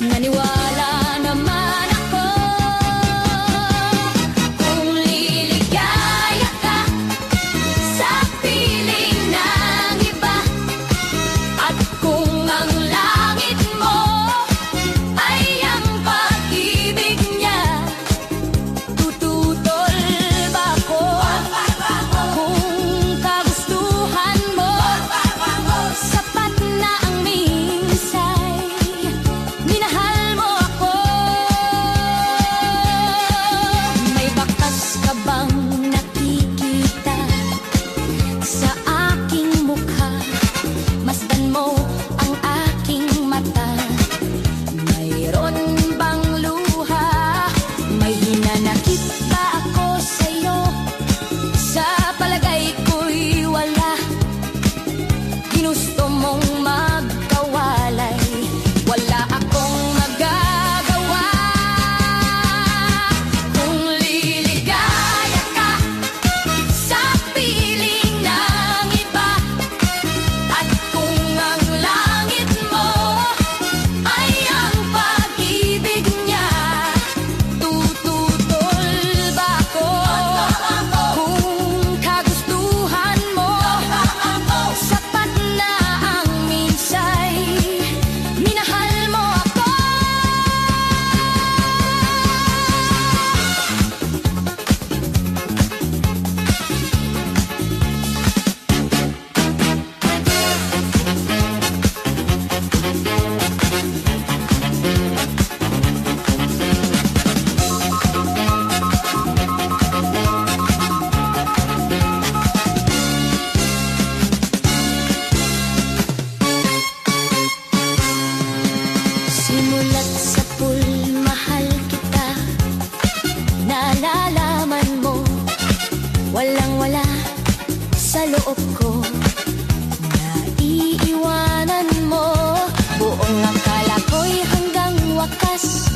Naniwala naman ako kung liligaya ka sa piling ng iba, at kung ang langit mo ay ang pag-ibig niya, tututol ba ako? Kung kagustuhan mo, sapat na ang minsay minahal mo ako. May bakas ka bang nakikita sa aking mukha? Masdan mo ang aking mata. Mayroon bang luha? May hinanakit ba ako sa'yo? Sa palagay ko'y wala. Ginusto mong magkawalay, wala akong magagawa. Kung liligaya ka sa piling ng iba, at kung ang langit mo ay ang pag-ibig niya, tututol ba ako? Kung kagustuhan mo, sapat na ang minsay minahal mo ako. Simulat sa pool, mahal kita. Nalalaman mo, walang-wala sa loob ko. Naiiwanan mo, buong akala ko'y hanggang wakas.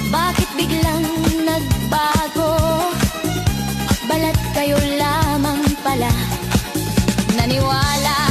Bakit biglang nagbago? Balat kayo lamang pala. Naniwala